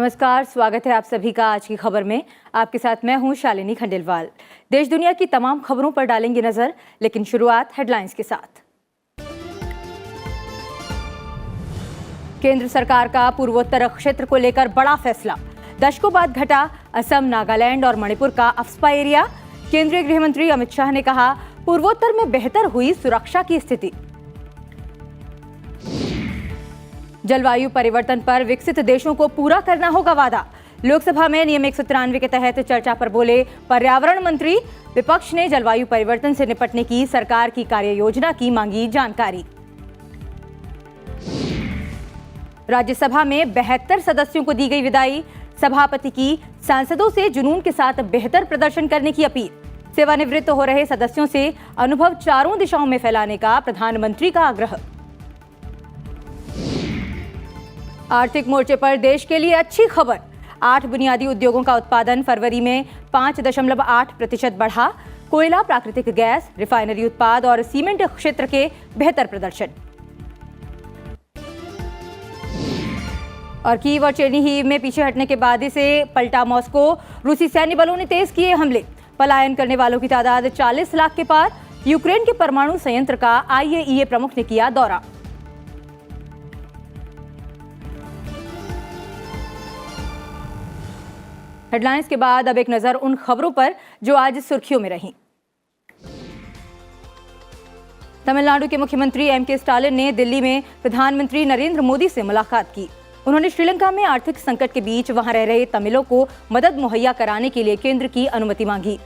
नमस्कार, स्वागत है आप सभी का आज की खबर में। आपके साथ मैं हूं शालिनी खंडेलवाल। देश दुनिया की तमाम खबरों पर डालेंगे नजर, लेकिन शुरुआत हेडलाइंस के साथ। केंद्र सरकार का पूर्वोत्तर क्षेत्र को लेकर बड़ा फैसला। दशकों बाद घटा असम, नागालैंड और मणिपुर का अफ्स्पा एरिया। केंद्रीय गृह मंत्री अमित शाह ने कहा, पूर्वोत्तर में बेहतर हुई सुरक्षा की स्थिति। जलवायु परिवर्तन पर विकसित देशों को पूरा करना होगा वादा। लोकसभा में नियम 193 के तहत चर्चा पर बोले पर्यावरण मंत्री। विपक्ष ने जलवायु परिवर्तन से निपटने की सरकार की कार्य योजना की मांगी जानकारी। राज्यसभा में 72 सदस्यों को दी गई विदाई। सभापति की सांसदों से जुनून के साथ बेहतर प्रदर्शन करने की अपील। सेवानिवृत्त हो रहे सदस्यों से अनुभव चारों दिशाओं में फैलाने का प्रधानमंत्री का आग्रह। आर्थिक मोर्चे पर देश के लिए अच्छी खबर। 8 बुनियादी उद्योगों का उत्पादन फरवरी में 5.8% बढ़ा। कोयला, प्राकृतिक गैस, रिफाइनरी उत्पाद और सीमेंट क्षेत्र के बेहतर प्रदर्शन। और कीव और चेर्निहिव में पीछे हटने के बाद से पलटा मॉस्को। रूसी सैन्य बलों ने तेज किए हमले। पलायन करने वालों की तादाद 40 लाख के पार। यूक्रेन के परमाणु संयंत्र का IAEA प्रमुख ने किया दौरा। हेडलाइंस के बाद अब एक नजर उन खबरों पर जो आज सुर्खियों में रहीं। तमिलनाडु के मुख्यमंत्री MK स्टालिन ने दिल्ली में प्रधानमंत्री नरेंद्र मोदी से मुलाकात की। उन्होंने श्रीलंका में आर्थिक संकट के बीच वहां रह रहे तमिलों को मदद मुहैया कराने के लिए केंद्र की अनुमति मांगी।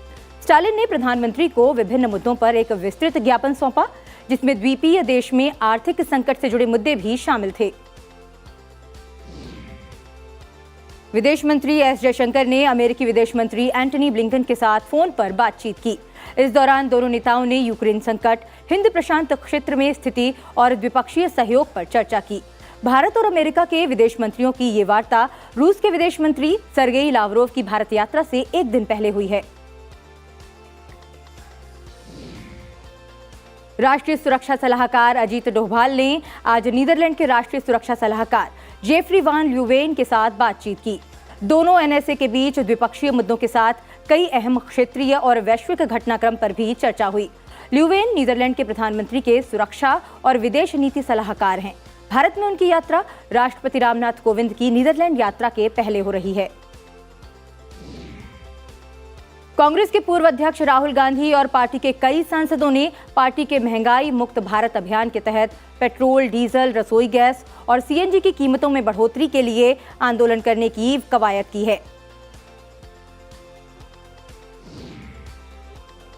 स्टालिन ने प्रधानमंत्री को विभिन्न मुद्दों पर एक विस्तृत ज्ञापन सौंपा, जिसमें द्वीपीय देश में आर्थिक संकट से जुड़े मुद्दे भी शामिल थे। विदेश मंत्री S जयशंकर ने अमेरिकी विदेश मंत्री एंटनी ब्लिंकन के साथ फोन पर बातचीत की। इस दौरान दोनों नेताओं ने यूक्रेन संकट, हिंद प्रशांत क्षेत्र में स्थिति और द्विपक्षीय सहयोग पर चर्चा की। भारत और अमेरिका के विदेश मंत्रियों की ये वार्ता रूस के विदेश मंत्री सर्गेई लावरोव की भारत यात्रा से एक दिन पहले हुई है। राष्ट्रीय सुरक्षा सलाहकार अजीत डोभाल ने आज नीदरलैंड के राष्ट्रीय सुरक्षा सलाहकार जेफरी वान ल्यूवेन के साथ बातचीत की। दोनों NSA के बीच द्विपक्षीय मुद्दों के साथ कई अहम क्षेत्रीय और वैश्विक घटनाक्रम पर भी चर्चा हुई। ल्यूवेन नीदरलैंड के प्रधानमंत्री के सुरक्षा और विदेश नीति सलाहकार हैं। भारत में उनकी यात्रा राष्ट्रपति रामनाथ कोविंद की नीदरलैंड यात्रा के पहले हो रही है। कांग्रेस के पूर्व अध्यक्ष राहुल गांधी और पार्टी के कई सांसदों ने पार्टी के महंगाई मुक्त भारत अभियान के तहत पेट्रोल, डीजल, रसोई गैस और CNG की कीमतों में बढ़ोतरी के लिए आंदोलन करने की कवायद की है।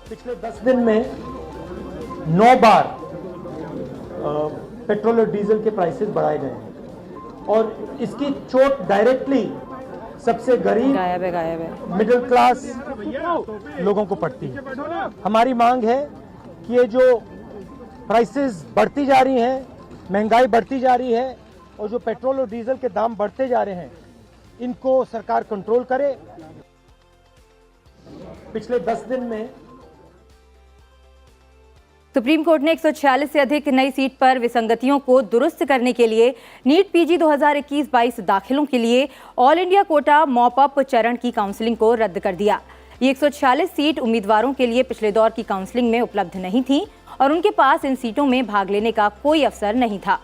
पिछले 10 दिन में 9 बार पेट्रोल और डीजल के प्राइसेस बढ़ाए गए हैं और इसकी चोट डायरेक्टली सबसे गरीब मिडिल क्लास लोगों को पड़ती है। हमारी मांग है कि ये जो प्राइसेस बढ़ती जा रही हैं, महंगाई बढ़ती जा रही है और जो पेट्रोल और डीजल के दाम बढ़ते जा रहे हैं, इनको सरकार कंट्रोल करे। पिछले 10 दिन में सुप्रीम कोर्ट ने 146 से अधिक नई सीट पर विसंगतियों को दुरुस्त करने के लिए नीट PG 2021-22 दाखिलों के लिए all India quota mop up चरण की काउंसलिंग को रद्द कर दिया। ये 146 सीट उम्मीदवारों के लिए पिछले दौर की काउंसलिंग में उपलब्ध नहीं थी और उनके पास इन सीटों में भाग लेने का कोई अवसर नहीं था।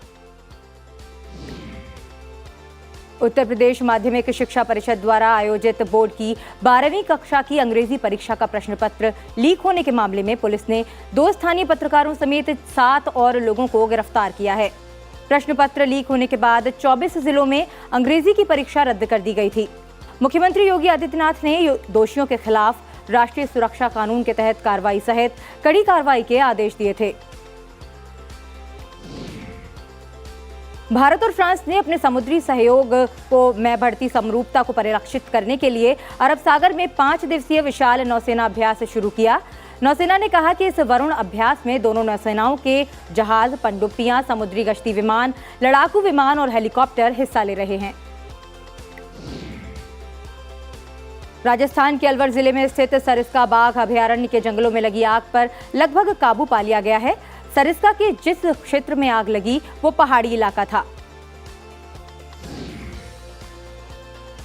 उत्तर प्रदेश माध्यमिक शिक्षा परिषद द्वारा आयोजित बोर्ड की 12वीं कक्षा की अंग्रेजी परीक्षा का प्रश्न पत्र लीक होने के मामले में पुलिस ने 2 स्थानीय पत्रकारों समेत 7 और लोगों को गिरफ्तार किया है। प्रश्न पत्र लीक होने के बाद 24 जिलों में अंग्रेजी की परीक्षा रद्द कर दी गई थी। मुख्यमंत्री योगी आदित्यनाथ ने दोषियों के खिलाफ राष्ट्रीय सुरक्षा कानून के तहत कार्रवाई सहित कड़ी कार्रवाई के आदेश दिए थे। भारत और फ्रांस ने अपने समुद्री सहयोग में बढ़ती समरूपता को परिलक्षित करने के लिए अरब सागर में 5 दिवसीय विशाल नौसेना अभ्यास शुरू किया। नौसेना ने कहा कि इस वरुण अभ्यास में दोनों नौसेनाओं के जहाज, पनडुब्बियां, समुद्री गश्ती विमान, लड़ाकू विमान और हेलीकॉप्टर हिस्सा ले रहे हैं। राजस्थान के अलवर जिले में स्थित सरिस्का बाघ अभयारण्य के जंगलों में लगी आग पर लगभग काबू पा लिया गया है। सरिस्का के जिस क्षेत्र में आग लगी वो पहाड़ी इलाका था।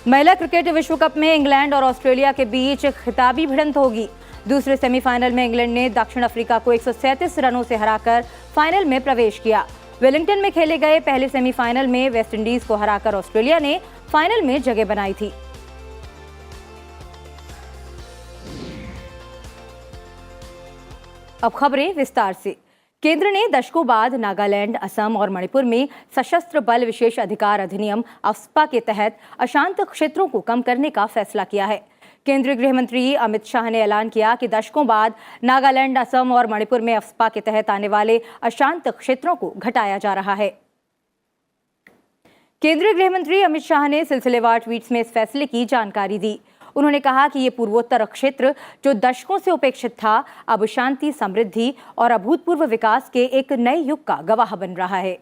महिला क्रिकेट विश्व कप में इंग्लैंड और ऑस्ट्रेलिया के बीच खिताबी भिड़ंत होगी। दूसरे सेमीफाइनल में इंग्लैंड ने दक्षिण अफ्रीका को 137 रनों से हराकर फाइनल में प्रवेश किया। वेलिंगटन में खेले गए पहले सेमीफाइनल में वेस्टइंडीज को हराकर ऑस्ट्रेलिया ने फाइनल में जगह बनाई थी। अब खबरें विस्तार से। केंद्र ने दशकों बाद नागालैंड, असम और मणिपुर में सशस्त्र बल विशेष अधिकार अधिनियम अफ्स्पा के तहत अशांत क्षेत्रों को कम करने का फैसला किया है। केंद्रीय गृह मंत्री अमित शाह ने ऐलान किया कि दशकों बाद नागालैंड, असम और मणिपुर में अफ्स्पा के तहत आने वाले अशांत क्षेत्रों को घटाया जा रहा है। केंद्रीय गृह मंत्री अमित शाह ने सिलसिलेवार ट्वीट्स में इस फैसले की जानकारी दी। उन्होंने कहा कि ये पूर्वोत्तर क्षेत्र जो दशकों से उपेक्षित था, अब शांति, समृद्धि और अभूतपूर्व विकास के एक नए युग का गवाह बन रहा है।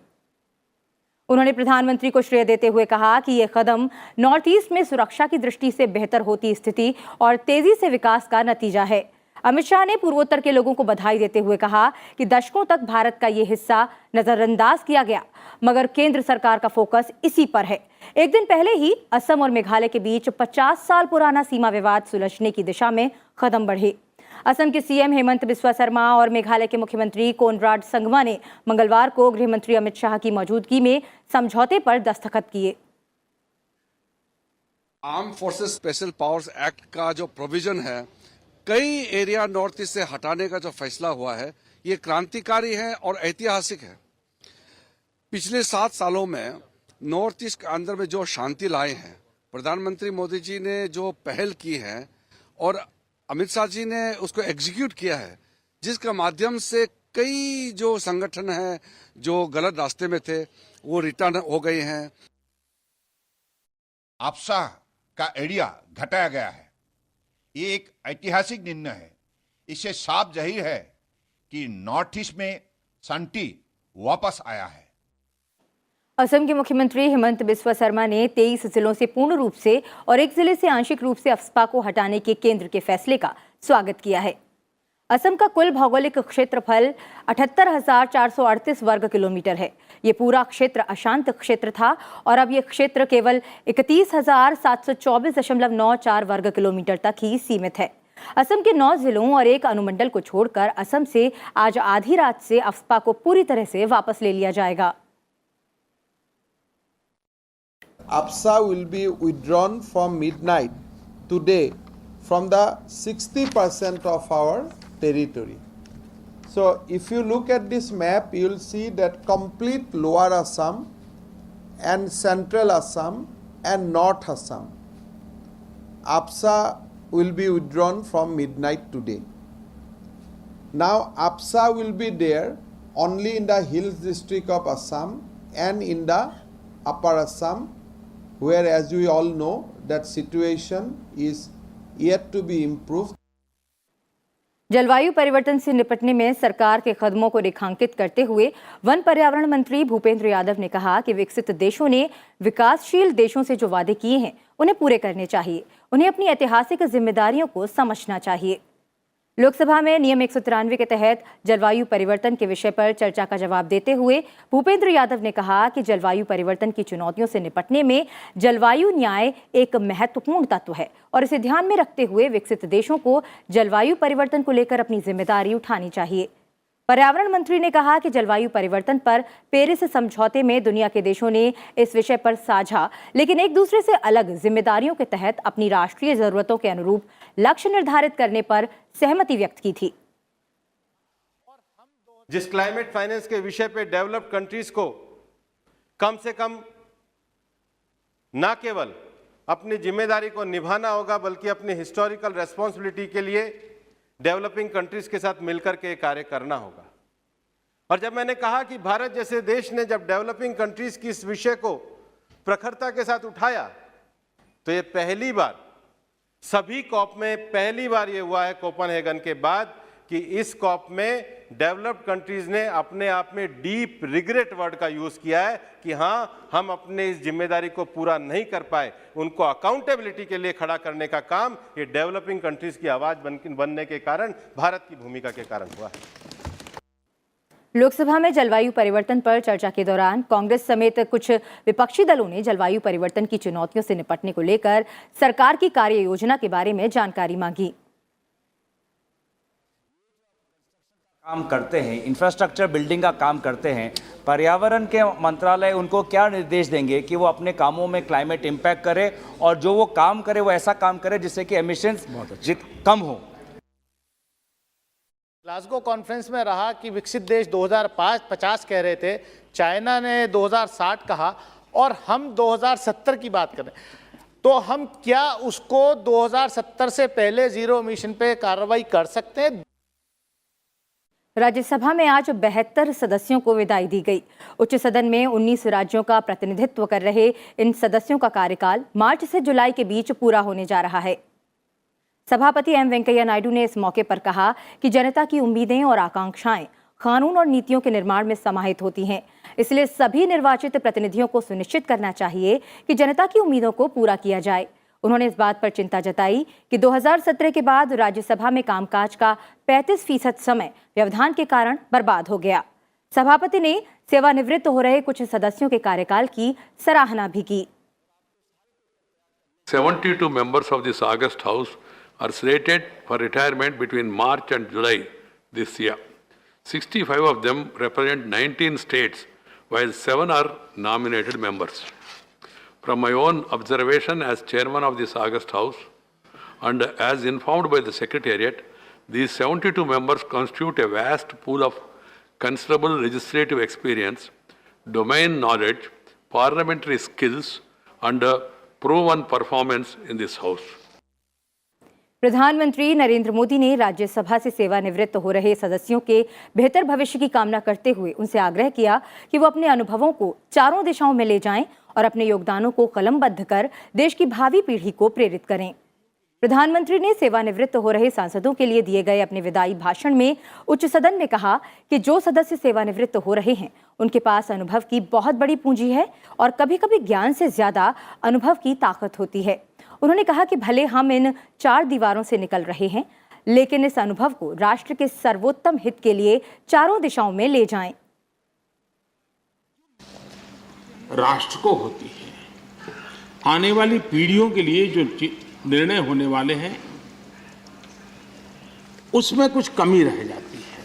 उन्होंने प्रधानमंत्री को श्रेय देते हुए कहा कि ये कदम नॉर्थ ईस्ट में सुरक्षा की दृष्टि से बेहतर होती स्थिति और तेजी से विकास का नतीजा है। अमित शाह ने पूर्वोत्तर के लोगों को बधाई देते हुए कहा कि दशकों तक भारत का ये हिस्सा नजरअंदाज किया गया, मगर केंद्र सरकार का फोकस इसी पर है। एक दिन पहले ही असम और मेघालय के बीच 50 साल पुराना सीमा विवाद सुलझने की दिशा में कदम बढ़े। असम के सीएम हेमंत बिस्वा शर्मा और मेघालय के मुख्यमंत्री कोनराड संगमा ने मंगलवार को गृह मंत्री अमित शाह की मौजूदगी में समझौते पर दस्तखत किए। Arm forces special powers act का जो प्रोविजन है, कई एरिया नॉर्थ ईस्ट से हटाने का जो फैसला हुआ है, ये क्रांतिकारी है और ऐतिहासिक है। पिछले 7 सालों में नॉर्थ ईस्ट के अंदर में जो शांति लाए हैं, प्रधानमंत्री मोदी जी ने जो पहल की है और अमित शाह जी ने उसको एग्जीक्यूट किया है, जिसका माध्यम से कई जो संगठन हैं जो गलत रास्ते में थे वो रिटर्न हो गए हैं। अफ्स्पा का एरिया घटाया गया है। ये एक ऐतिहासिक निर्णय है। इससे साफ जाहिर है कि नॉर्थ ईस्ट में शांति वापस आया है। असम के मुख्यमंत्री हेमंत बिस्वा शर्मा ने 23 जिलों से पूर्ण रूप से और 1 जिले से आंशिक रूप से अफ्स्पा को हटाने के केंद्र के फैसले का स्वागत किया है। असम का कुल भौगोलिक क्षेत्रफल 78,438 वर्ग किलोमीटर है। ये पूरा क्षेत्र अशांत क्षेत्र था और अब ये क्षेत्र केवल 31,724.94 वर्ग किलोमीटर तक ही सीमित है। असम के 9 जिलों और 1 अनुमंडल को छोड़कर असम से आज आधी रात से अफ्स्पा को पूरी तरह से वापस ले लिया जाएगा। AFSPA will be withdrawn from midnight today from the 60% of our territory. So if you look at this map, you will see that complete lower Assam and central Assam and north Assam, AFSPA will be withdrawn from midnight today. Now AFSPA will be there only in the hills district of Assam and in the upper Assam, where, as we all know, that situation is yet to be improved. जलवायु परिवर्तन से निपटने में सरकार के कदमों को रेखांकित करते हुए वन पर्यावरण मंत्री भूपेंद्र यादव ने कहा कि विकसित देशों ने विकासशील देशों से जो वादे किए हैं उन्हें पूरे करने चाहिए। उन्हें अपनी ऐतिहासिक जिम्मेदारियों को समझना चाहिए। लोकसभा में नियम 193 के तहत जलवायु परिवर्तन के विषय पर चर्चा का जवाब देते हुए भूपेंद्र यादव ने कहा कि जलवायु परिवर्तन की चुनौतियों से निपटने में जलवायु न्याय एक महत्वपूर्ण तत्व है और इसे ध्यान में रखते हुए विकसित देशों को जलवायु परिवर्तन को लेकर अपनी जिम्मेदारी उठानी चाहिए। पर्यावरण मंत्री ने कहा कि जलवायु परिवर्तन पर पेरिस समझौते में दुनिया के देशों ने इस विषय पर साझा लेकिन एक दूसरे से अलग जिम्मेदारियों के तहत अपनी राष्ट्रीय जरूरतों के अनुरूप लक्ष्य निर्धारित करने पर सहमति व्यक्त की थी। जिस क्लाइमेट फाइनेंस के विषय पे डेवलप्ड कंट्रीज को कम से कम न केवल अपनी जिम्मेदारी को निभाना होगा बल्कि अपनी हिस्टोरिकल रेस्पॉन्सिबिलिटी के लिए डेवलपिंग कंट्रीज के साथ मिलकर के कार्य करना होगा। और जब मैंने कहा कि भारत जैसे देश ने जब डेवलपिंग कंट्रीज की इस विषय को प्रखरता के साथ उठाया तो ये पहली बार सभी कॉप में पहली बार ये हुआ है कोपेनहेगन के बाद कि इस कॉप में डेवलप्ड कंट्रीज ने अपने आप में डीप रिग्रेट वर्ड का यूज किया है कि हाँ, हम अपने इस जिम्मेदारी को पूरा नहीं कर पाए। उनको अकाउंटेबिलिटी के लिए खड़ा करने का काम ये डेवलपिंग कंट्रीज की आवाज बनने के कारण, भारत की भूमिका के कारण हुआ है। लोकसभा में जलवायु परिवर्तन पर चर्चा के दौरान कांग्रेस समेत कुछ विपक्षी दलों ने जलवायु परिवर्तन की चुनौतियों से निपटने को लेकर सरकार की कार्य योजना के बारे में जानकारी मांगी। काम करते हैं, इंफ्रास्ट्रक्चर बिल्डिंग का काम करते हैं, पर्यावरण के मंत्रालय उनको क्या निर्देश देंगे कि वो अपने कामों में क्लाइमेट इम्पैक्ट करे और जो वो काम करे वो ऐसा काम करे जिससे कि एमिशंस कम हो। ग्लासगो कॉन्फ्रेंस में रहा कि विकसित देश 2050 कह रहे थे, चाइना ने 2060 कहा और हम 2070 की बात करें तो हम क्या उसको 2070 से पहले जीरो एमिशन पे कार्रवाई कर सकते हैं? राज्यसभा में आज 72 सदस्यों को विदाई दी गई। उच्च सदन में 19 राज्यों का प्रतिनिधित्व कर रहे इन सदस्यों का कार्यकाल मार्च से जुलाई के बीच पूरा होने जा रहा है। सभापति एम वेंकैया नायडू ने इस मौके पर कहा कि जनता की उम्मीदें और आकांक्षाएं कानून और नीतियों के निर्माण में समाहित होती हैं। इसलिए सभी निर्वाचित प्रतिनिधियों को सुनिश्चित करना चाहिए कि जनता की उम्मीदों को पूरा किया जाए। उन्होंने इस बात पर चिंता जताई कि 2017 के बाद राज्यसभा में कामकाज का 35% समय व्यवधान के कारण बर्बाद हो गया। सभापति ने सेवानिवृत्त हो रहे कुछ सदस्यों के कार्यकाल की सराहना भी की। 72 members of this August House are slated for retirement between March and July this year. 65 of them represent 19 states, while 7 are nominated members. From my own observation as chairman of this August House and as informed by the Secretariat, these 72 members constitute a vast pool of considerable legislative experience, domain knowledge, parliamentary skills and proven performance in this House. प्रधानमंत्री नरेंद्र मोदी ने राज्यसभा से सेवानिवृत्त हो रहे सदस्यों के बेहतर भविष्य की कामना करते हुए उनसे आग्रह किया कि वो अपने अनुभवों को चारों दिशाओं में ले जाएं और अपने योगदानों को कलमबद्ध कर देश की भावी पीढ़ी को प्रेरित करें। प्रधानमंत्री ने सेवानिवृत्त हो रहे सांसदों के लिए दिए गए अपने विदाई भाषण में उच्च सदन में कहा कि जो सदस्य सेवानिवृत्त हो रहे हैं उनके पास अनुभव की बहुत बड़ी पूंजी है और कभी-कभी ज्ञान से ज्यादा अनुभव की ताकत होती है। उन्होंने कहा कि भले हम इन 4 दीवारों से निकल रहे हैं, लेकिन इस अनुभव को राष्ट्र के सर्वोत्तम हित के लिए चारों दिशाओं में ले जाएं। राष्ट्र को होती है, आने वाली पीढ़ियों के लिए जो निर्णय होने वाले हैं उसमें कुछ कमी रह जाती है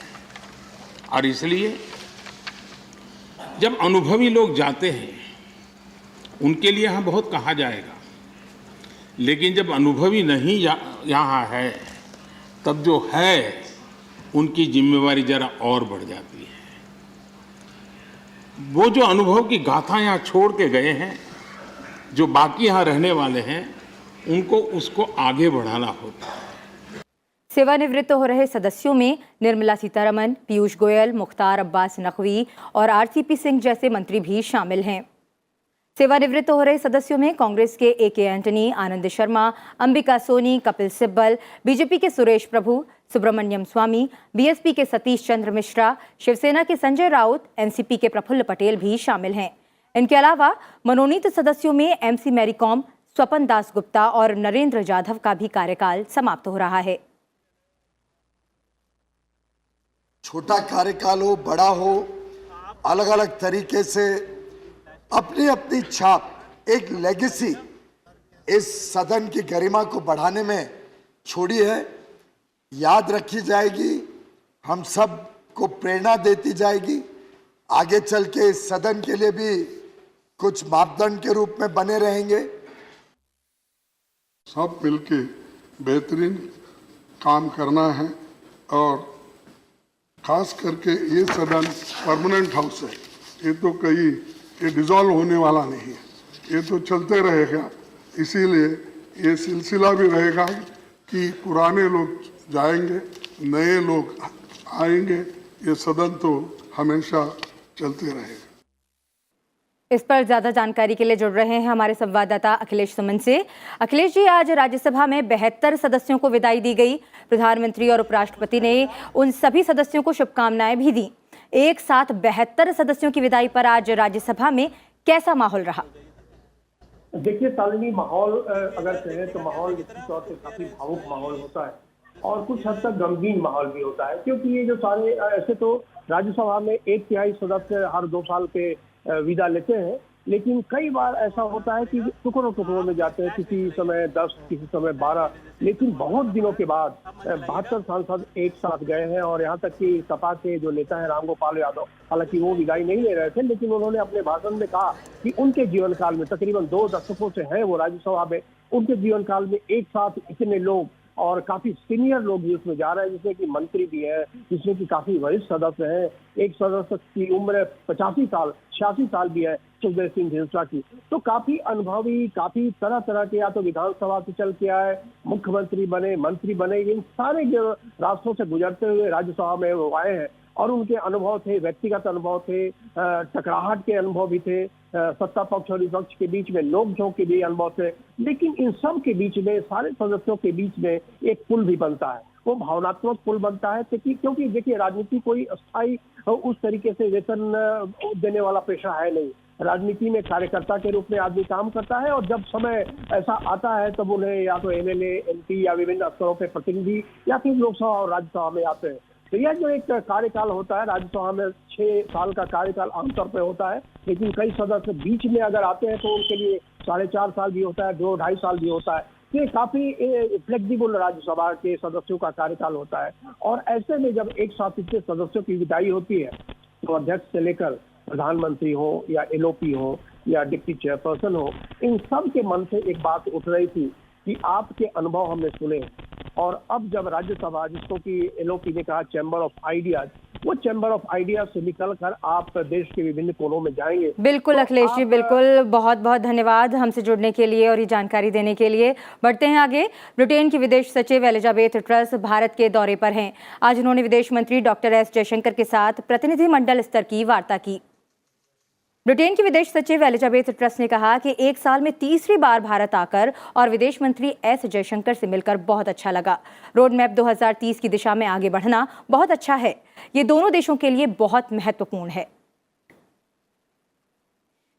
और इसलिए जब अनुभवी लोग जाते हैं उनके लिए यहाँ बहुत कहा जाएगा, लेकिन जब अनुभवी नहीं यहाँ है तब जो है उनकी जिम्मेवारी जरा और बढ़ जाती है। वो जो अनुभव की गाथा यहाँ छोड़ के गए हैं, जो बाकी यहाँ रहने वाले हैं, उनको उसको आगे बढ़ाना होता है। सेवानिवृत्त हो रहे सदस्यों में निर्मला सीतारमण, पीयूष गोयल, मुख्तार अब्बास नकवी और आरसीपी सिंह जैसे मंत्री भी शामिल हैं। सेवानिवृत्त हो रहे सदस्यों में कांग्रेस के A K. Antony, Anand Sharma, Ambika Soni, Kapil Sibal, BJP के सुरेश प्रभु, सुब्रमण्यम स्वामी, बीएसपी के सतीश चंद्र मिश्रा, शिवसेना के संजय राउत, एनसीपी के प्रफुल्ल पटेल भी शामिल हैं। इनके अलावा मनोनीत सदस्यों में MC Mary com, Swapan Das Gupta और नरेंद्र जाधव का भी कार्यकाल समाप्त हो रहा है। छोटा कार्यकाल हो, बड़ा हो, अलग अलग तरीके से अपनी अपनी छाप, एक लेगेसी इस सदन की गरिमा को बढ़ाने में छोड़ी है, याद रखी जाएगी, हम सब को प्रेरणा देती जाएगी। आगे चल के इस सदन के लिए भी कुछ मापदंड के रूप में बने रहेंगे। सब मिलके बेहतरीन काम करना है और खास करके ये सदन परमानेंट हाउस है, ये तो कहीं ये डिसॉल्व होने वाला नहीं है, ये तो चलते रहेगा। इसीलिए ये सिलसिला भी रहेगा कि पुराने लोग जाएंगे, नए लोग आएंगे, ये सदन तो हमेशा चलते रहेगा। इस पर ज्यादा जानकारी के लिए जुड़ रहे हैं हमारे संवाददाता अखिलेश सुमन से। अखिलेश जी, आज राज्यसभा में 72 सदस्यों को विदाई दी गई। प्रधानमंत्री और उपराष्ट्रपति ने उन सभी सदस्यों को शुभकामनाएं भी दी। एक साथ 72 सदस्यों की विदाई पर आज राज्यसभा में कैसा माहौल रहा? देखिए शालिनी, माहौल अगर कहें तो माहौल निश्चित तौर से काफी भावुक माहौल होता है। और कुछ हद तक गमगीन माहौल भी होता है, क्योंकि ये जो सारे ऐसे तो राज्यसभा में 1/3 सदस्य हर 2 साल पे विदा लेते हैं, लेकिन कई बार ऐसा होता है कि टुकड़ों में जाते हैं, किसी समय 10, किसी समय 12, लेकिन बहुत दिनों के बाद 72 सांसद एक साथ गए हैं। और यहाँ तक कि सपा के जो नेता है रामगोपाल यादव, हालांकि वो विदाई नहीं ले रहे थे, लेकिन उन्होंने अपने भाषण में कहा कि उनके जीवन काल में, तकरीबन 2 दशकों से हैं वो राज्यसभा में, उनके जीवन काल में एक साथ इतने लोग और काफी सीनियर लोग भी उसमें जा रहे हैं, जिसमें कि मंत्री भी हैं, जिसमें कि काफी वरिष्ठ सदस्य हैं। एक सदस्य की उम्र 86 साल भी है, सुखदेव सिंह ढींसा की। तो काफी अनुभवी, काफी तरह तरह के, या तो विधानसभा से चल के आए, मुख्यमंत्री बने, मंत्री बने, इन सारे जो रास्तों से गुजरते हुए राज्यसभा में वो आए हैं। और उनके अनुभव थे, व्यक्तिगत अनुभव थे, टकराहट के अनुभव भी थे, सत्ता पक्ष और विपक्ष के बीच में नोक-झोंक के भी अनुभव थे। लेकिन इन सब के बीच में, सारे सदस्यों के बीच में एक पुल भी बनता है, वो भावनात्मक पुल बनता है, क्योंकि देखिए राजनीति कोई अस्थायी उस तरीके से वेतन देने वाला पेशा है नहीं। राजनीति में कार्यकर्ता के रूप में आदमी काम करता है, और जब समय ऐसा आता है तब उन्हें या तो एमएलए, एमपी या विभिन्न स्तरों पे प्रतिनिधि या फिर लोकसभा और राज्यसभा में आते हैं। तो यह जो एक कार्यकाल होता है राज्यसभा में, 6 साल का कार्यकाल आमतौर पे होता है, लेकिन कई सदस्य बीच में अगर आते हैं तो उनके लिए 4.5 साल भी होता है, 2-2.5 साल भी होता है। ये काफी फ्लेक्सिबल राज्यसभा के सदस्यों का कार्यकाल होता है। और ऐसे में जब एक साथ इतने सदस्यों की विदाई होती है, तो अध्यक्ष से लेकर प्रधानमंत्री हो या एलओपी हो या डिप्टी चेयरपर्सन हो, इन सब के मन से एक बात उठ रही थी कि आपके अनुभव हमने सुने, और अब जब राज्यसभा, जिसको कि एलओपी ने कहा चैम्बर ऑफ आइडियाज, वो चैम्बर ऑफ आइडियाज से निकलकर आप देश के विभिन्न कोनों में जाएंगे। बिल्कुल तो अखिलेश जी, बिल्कुल, बहुत बहुत धन्यवाद हमसे जुड़ने के लिए और ये जानकारी देने के लिए। बढ़ते हैं आगे। ब्रिटेन की विदेश सचिव एलिजाबेथ ट्रस भारत के दौरे पर हैं। आज उन्होंने विदेश मंत्री डॉक्टर एस जयशंकर के साथ प्रतिनिधिमंडल स्तर की वार्ता की। ब्रिटेन की विदेश सचिव एलिजाबेथ ट्रस ने कहा कि एक साल में तीसरी बार भारत आकर और विदेश मंत्री एस जयशंकर से मिलकर बहुत अच्छा लगा। रोड मैप 2030 की दिशा में आगे बढ़ना बहुत अच्छा है। ये दोनों देशों के लिए बहुत महत्वपूर्ण है।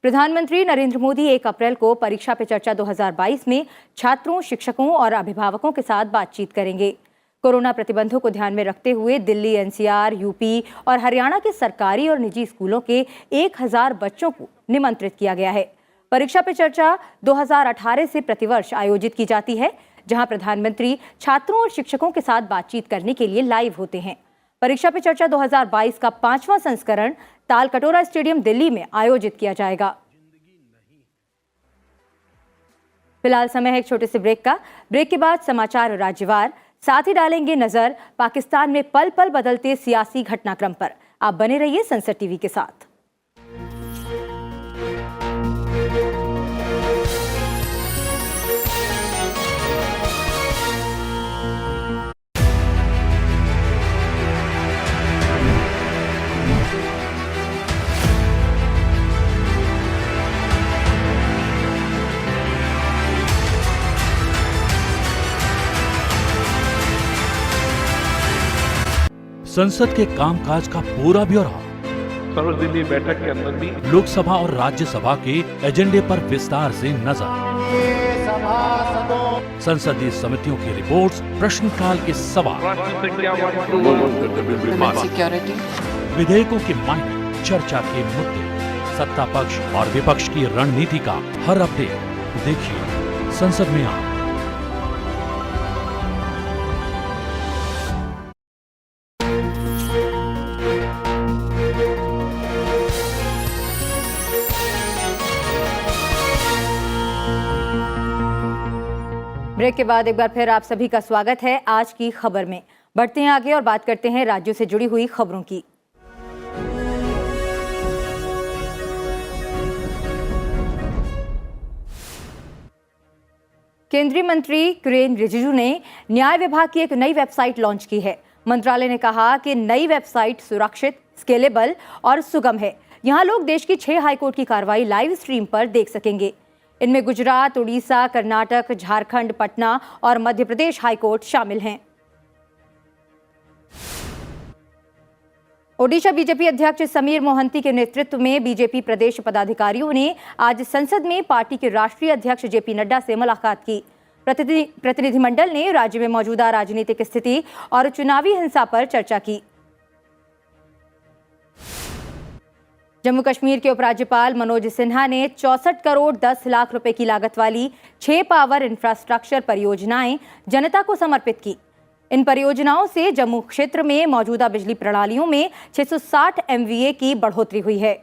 प्रधानमंत्री नरेंद्र मोदी 1 अप्रैल को परीक्षा पे चर्चा 2022 में छात्रों, शिक्षकों और अभिभावकों के साथ बातचीत करेंगे। कोरोना प्रतिबंधों को ध्यान में रखते हुए दिल्ली, एनसीआर, यूपी और हरियाणा के सरकारी और निजी स्कूलों के 1000 बच्चों को निमंत्रित किया गया है। परीक्षा पे चर्चा 2018 से प्रतिवर्ष आयोजित की जाती है, जहां प्रधानमंत्री छात्रों और शिक्षकों के साथ बातचीत करने के लिए लाइव होते हैं। परीक्षा पे चर्चा 2022 का 5वां संस्करण तालकटोरा स्टेडियम दिल्ली में आयोजित किया जाएगा। फिलहाल समय है एक छोटे से ब्रेक का। ब्रेक के बाद समाचार राज्यवार, साथ ही डालेंगे नजर पाकिस्तान में पल पल बदलते सियासी घटनाक्रम पर। आप बने रहिए संसद टीवी के साथ। संसद के कामकाज का पूरा ब्यौरा सर्वदलीय बैठक के अंदर भी लोकसभा और राज्यसभा के एजेंडे पर विस्तार से नजर, संसदीय समितियों की रिपोर्ट्स, प्रश्नकाल के सवाल, विधेयकों के मायने, चर्चा के मुद्दे, सत्ता पक्ष और विपक्ष की रणनीति का हर अपडेट देखिए संसद में आप। ब्रेक के बाद एक बार फिर आप सभी का स्वागत है आज की खबर में। बढ़ते हैं आगे और बात करते हैं राज्यों से जुड़ी हुई खबरों की। केंद्रीय मंत्री किरेन रिजिजू ने न्याय विभाग की एक नई वेबसाइट लॉन्च की है। मंत्रालय ने कहा कि नई वेबसाइट सुरक्षित, स्केलेबल और सुगम है। यहां लोग देश की 6 हाईकोर्ट की कार्रवाई लाइव स्ट्रीम पर देख सकेंगे। इनमें गुजरात, उड़ीसा, कर्नाटक, झारखंड, पटना और मध्य प्रदेश हाईकोर्ट शामिल हैं। ओडिशा बीजेपी अध्यक्ष समीर मोहंती के नेतृत्व में बीजेपी प्रदेश पदाधिकारियों ने आज संसद में पार्टी के राष्ट्रीय अध्यक्ष जेपी नड्डा से मुलाकात की। प्रतिनिधिमंडल ने राज्य में मौजूदा राजनीतिक स्थिति और चुनावी हिंसा पर चर्चा की। जम्मू कश्मीर के उपराज्यपाल मनोज सिन्हा ने 64 करोड़ 10 लाख रुपए की लागत वाली 6 पावर इंफ्रास्ट्रक्चर परियोजनाएं जनता को समर्पित की। इन परियोजनाओं से जम्मू क्षेत्र में मौजूदा बिजली प्रणालियों में 660 MVA की बढ़ोतरी हुई है।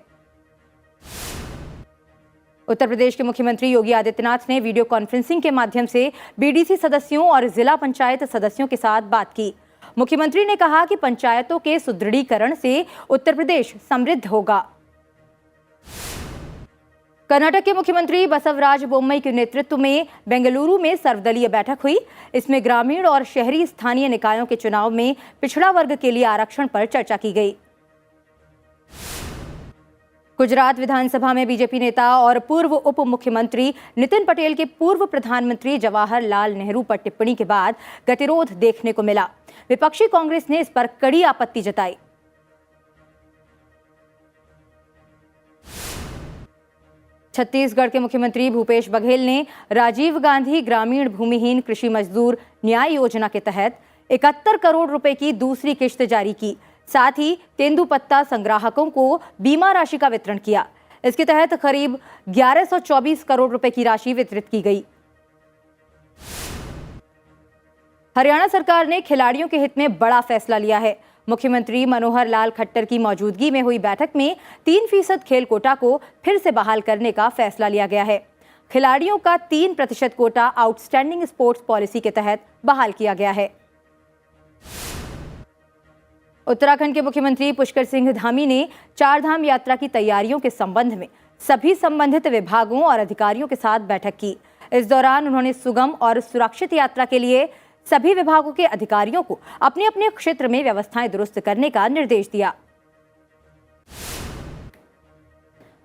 उत्तर प्रदेश के मुख्यमंत्री योगी आदित्यनाथ ने वीडियो कॉन्फ्रेंसिंग के माध्यम से BDC सदस्यों और जिला पंचायत सदस्यों के साथ बात की। मुख्यमंत्री ने कहा कि पंचायतों के सुदृढ़ीकरण से उत्तर प्रदेश समृद्ध होगा। कर्नाटक के मुख्यमंत्री बसवराज बोम्मई के नेतृत्व में बेंगलुरु में सर्वदलीय बैठक हुई। इसमें ग्रामीण और शहरी स्थानीय निकायों के चुनाव में पिछड़ा वर्ग के लिए आरक्षण पर चर्चा की गई। गुजरात विधानसभा में बीजेपी नेता और पूर्व उप मुख्यमंत्री नितिन पटेल के पूर्व प्रधानमंत्री जवाहरलाल नेहरू पर टिप्पणी के बाद गतिरोध देखने को मिला। विपक्षी कांग्रेस ने इस पर कड़ी आपत्ति जताई। छत्तीसगढ़ के मुख्यमंत्री भूपेश बघेल ने राजीव गांधी ग्रामीण भूमिहीन कृषि मजदूर न्याय योजना के तहत 71 करोड़ रुपए की दूसरी किश्त जारी की। साथ ही तेंदुपत्ता संग्राहकों को बीमा राशि का वितरण किया। इसके तहत करीब 1124 करोड़ रुपए की राशि वितरित की गई। हरियाणा सरकार ने खिलाड़ियों के हित में बड़ा फैसला लिया है। मुख्यमंत्री मनोहर लाल खट्टर की मौजूदगी में हुई बैठक में 3% खेल कोटा को फिर से बहाल करने का फैसला लिया गया है। खिलाड़ियों का 3% कोटा आउटस्टैंडिंग स्पोर्ट्स पॉलिसी के तहत बहाल किया गया है। उत्तराखंड के मुख्यमंत्री पुष्कर सिंह धामी ने चारधाम यात्रा की तैयारियों के संबंध में सभी संबंधित विभागों और अधिकारियों के साथ बैठक की। इस दौरान उन्होंने सुगम और सुरक्षित यात्रा के लिए सभी विभागों के अधिकारियों को अपने अपने क्षेत्र में व्यवस्थाएं दुरुस्त करने का निर्देश दिया।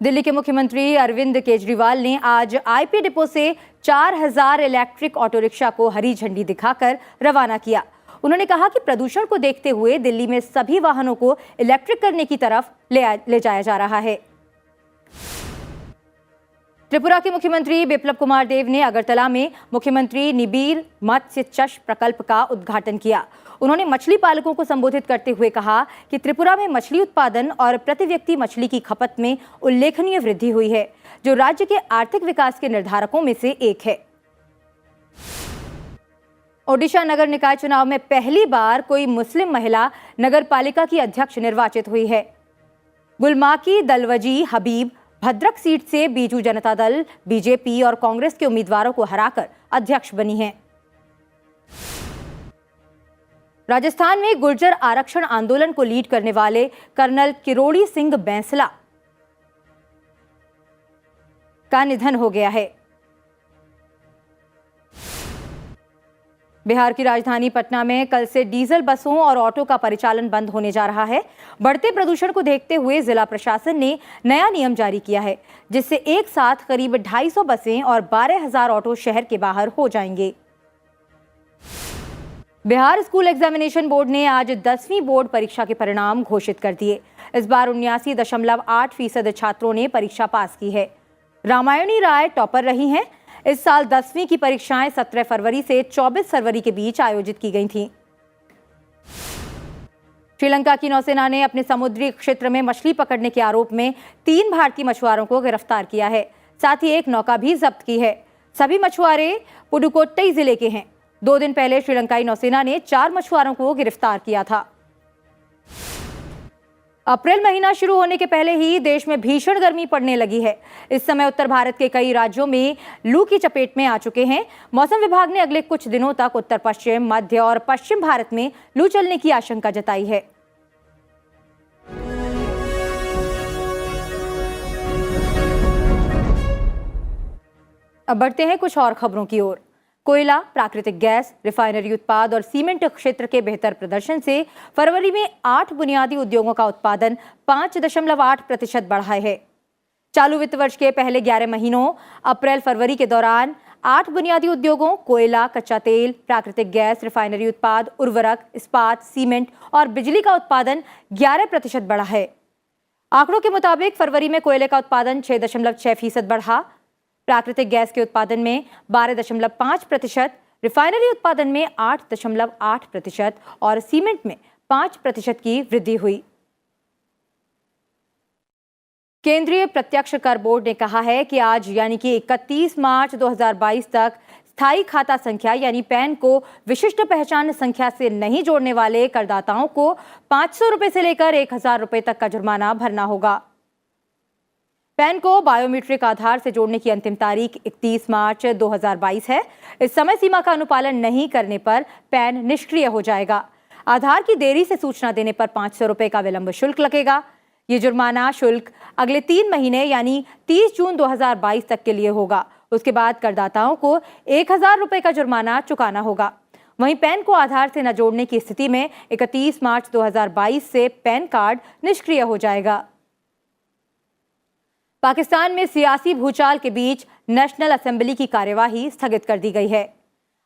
दिल्ली के मुख्यमंत्री अरविंद केजरीवाल ने आज IP डिपो से 4000 इलेक्ट्रिक ऑटो रिक्शा को हरी झंडी दिखाकर रवाना किया। उन्होंने कहा कि प्रदूषण को देखते हुए दिल्ली में सभी वाहनों को इलेक्ट्रिक करने की तरफ ले जाया जा रहा है। त्रिपुरा के मुख्यमंत्री बिप्लब कुमार देव ने अगरतला में मुख्यमंत्री निबीर मत्स्य चष प्रकल्प का उद्घाटन किया। उन्होंने मछली पालकों को संबोधित करते हुए कहा कि त्रिपुरा में मछली उत्पादन और प्रति व्यक्ति मछली की खपत में उल्लेखनीय वृद्धि हुई है, जो राज्य के आर्थिक विकास के निर्धारकों में से एक है। ओडिशा नगर निकाय चुनाव में पहली बार कोई मुस्लिम महिला नगर पालिका की अध्यक्ष निर्वाचित हुई है। गुलमाकी दलवजी हबीब भद्रक सीट से बीजू जनता दल, बीजेपी और कांग्रेस के उम्मीदवारों को हराकर अध्यक्ष बनी हैं। राजस्थान में गुर्जर आरक्षण आंदोलन को लीड करने वाले कर्नल किरोड़ी सिंह बैंसला का निधन हो गया है। बिहार की राजधानी पटना में कल से डीजल बसों और ऑटो का परिचालन बंद होने जा रहा है। बढ़ते प्रदूषण को देखते हुए जिला प्रशासन ने नया नियम जारी किया है, जिससे एक साथ करीब 250 बसें और 12,000 ऑटो शहर के बाहर हो जाएंगे। बिहार स्कूल एग्जामिनेशन बोर्ड ने आज 10वीं बोर्ड परीक्षा के परिणाम घोषित कर दिए। इस बार 79.8% छात्रों ने परीक्षा पास की है। रामायणी राय टॉपर रही हैं। इस साल 10वीं की परीक्षाएं 17 फरवरी से 24 फरवरी के बीच आयोजित की गई थीं। श्रीलंका की नौसेना ने अपने समुद्री क्षेत्र में मछली पकड़ने के आरोप में 3 भारतीय मछुआरों को गिरफ्तार किया है। साथ ही एक नौका भी जब्त की है। सभी मछुआरे पुडुकोट्टई जिले के हैं। 2 दिन पहले श्रीलंकाई नौसेना ने 4 मछुआरों को गिरफ्तार किया था। अप्रैल महीना शुरू होने के पहले ही देश में भीषण गर्मी पड़ने लगी है। इस समय उत्तर भारत के कई राज्यों में लू की चपेट में आ चुके हैं। मौसम विभाग ने अगले कुछ दिनों तक उत्तर पश्चिम, मध्य और पश्चिम भारत में लू चलने की आशंका जताई है। अब बढ़ते हैं कुछ और खबरों की ओर। कोयला, प्राकृतिक गैस, रिफाइनरी उत्पाद और सीमेंट क्षेत्र के बेहतर प्रदर्शन से फरवरी में 8 बुनियादी उद्योगों का उत्पादन 5.8% बढ़ा है। चालू वित्त वर्ष के पहले 11 महीनों अप्रैल फरवरी के दौरान 8 बुनियादी उद्योगों कोयला, कच्चा तेल, प्राकृतिक गैस, रिफाइनरी उत्पाद, उर्वरक, इस्पात, सीमेंट और बिजली का उत्पादन 11% बढ़ा है। आंकड़ों के मुताबिक फरवरी में कोयले का उत्पादन 6.6% बढ़ा। प्राकृतिक गैस के उत्पादन में 12.5%, रिफाइनरी उत्पादन में 8.8% और सीमेंट में 5% की वृद्धि हुई। केंद्रीय प्रत्यक्ष कर बोर्ड ने कहा है कि आज यानी कि 31 मार्च 2022 तक स्थायी खाता संख्या यानी पैन को विशिष्ट पहचान संख्या से नहीं जोड़ने वाले करदाताओं को 500 रुपए से लेकर 1000 रुपए तक का जुर्माना भरना होगा। पैन को बायोमीट्रिक आधार से जोड़ने की अंतिम तारीख 31 मार्च 2022 है। इस समय सीमा का अनुपालन नहीं करने पर पैन निष्क्रिय हो जाएगा। आधार की देरी से सूचना देने पर 500 रुपए का विलंब शुल्क लगेगा। ये जुर्माना शुल्क अगले 3 महीने यानी 30 जून 2022 तक के लिए होगा। उसके बाद करदाताओं को 1000 रुपए का जुर्माना चुकाना होगा। वहीं पैन को आधार से न जोड़ने की स्थिति में 31 मार्च 2022 से पैन कार्ड निष्क्रिय हो जाएगा। पाकिस्तान में सियासी भूचाल के बीच नेशनल असेंबली की कार्यवाही स्थगित कर दी गई है।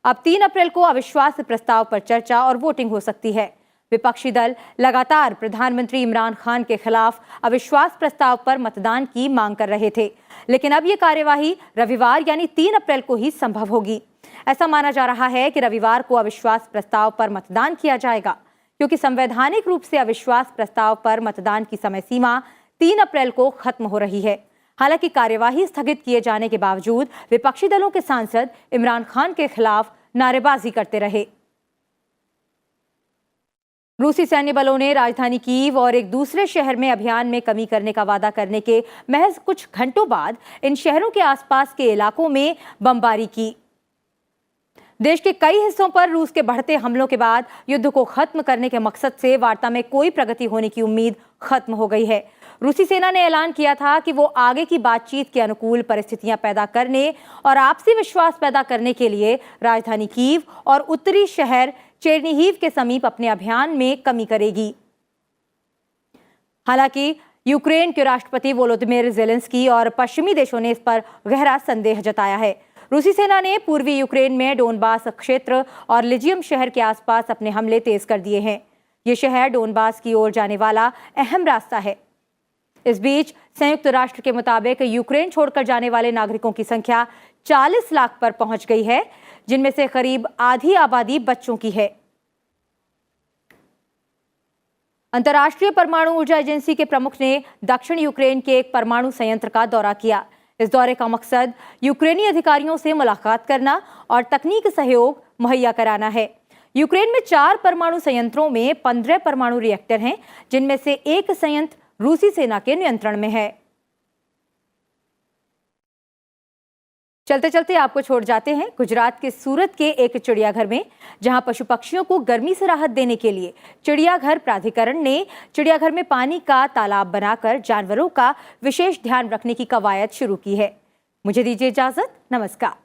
अब 3 अप्रैल को अविश्वास प्रस्ताव पर चर्चा और वोटिंग हो सकती है। विपक्षी दल लगातार प्रधानमंत्री इमरान खान के खिलाफ अविश्वास प्रस्ताव पर मतदान की मांग कर रहे थे, लेकिन अब यह कार्यवाही रविवार यानी 3 अप्रैल को ही संभव होगी। ऐसा माना जा रहा है कि रविवार को अविश्वास प्रस्ताव पर मतदान किया जाएगा, क्योंकि संवैधानिक रूप से अविश्वास प्रस्ताव पर मतदान की समय सीमा 3 अप्रैल को खत्म हो रही है। हालांकि कार्यवाही स्थगित किए जाने के बावजूद विपक्षी दलों के सांसद इमरान खान के खिलाफ नारेबाजी करते रहे। रूसी सैन्य बलों ने राजधानी कीव और एक दूसरे शहर में अभियान में कमी करने का वादा करने के महज कुछ घंटों बाद इन शहरों के आसपास के इलाकों में बमबारी की। देश के कई हिस्सों पर रूस के बढ़ते हमलों के बाद युद्ध को खत्म करने के मकसद से वार्ता में कोई प्रगति होने की उम्मीद खत्म हो गई है। रूसी सेना ने ऐलान किया था कि वो आगे की बातचीत के अनुकूल परिस्थितियां पैदा करने और आपसी विश्वास पैदा करने के लिए राजधानी कीव और उत्तरी शहर चेरनीहिव के समीप अपने अभियान में कमी करेगी। हालांकि यूक्रेन के राष्ट्रपति वोलोदिमीर ज़ेलेंस्की और पश्चिमी देशों ने इस पर गहरा संदेह जताया है। रूसी सेना ने पूर्वी यूक्रेन में डोनबास क्षेत्र और लिजियम शहर के आसपास अपने हमले तेज कर दिए हैं। ये शहर डोनबास की ओर जाने वाला अहम रास्ता है। इस बीच संयुक्त राष्ट्र के मुताबिक यूक्रेन छोड़कर जाने वाले नागरिकों की संख्या 40 लाख पर पहुंच गई है, जिनमें से करीब आधी आबादी बच्चों की है। अंतर्राष्ट्रीय परमाणु ऊर्जा एजेंसी के प्रमुख ने दक्षिण यूक्रेन के एक परमाणु संयंत्र का दौरा किया। इस दौरे का मकसद यूक्रेनी अधिकारियों से मुलाकात करना और तकनीक सहयोग मुहैया कराना है। यूक्रेन में 4 परमाणु संयंत्रों में 15 परमाणु रिएक्टर हैं, जिनमें से एक संयंत्र रूसी सेना के नियंत्रण में है। चलते चलते आपको छोड़ जाते हैं गुजरात के सूरत के एक चिड़ियाघर में, जहां पशु पक्षियों को गर्मी से राहत देने के लिए चिड़ियाघर प्राधिकरण ने चिड़ियाघर में पानी का तालाब बनाकर जानवरों का विशेष ध्यान रखने की कवायद शुरू की है। मुझे दीजिए इजाजत, नमस्कार।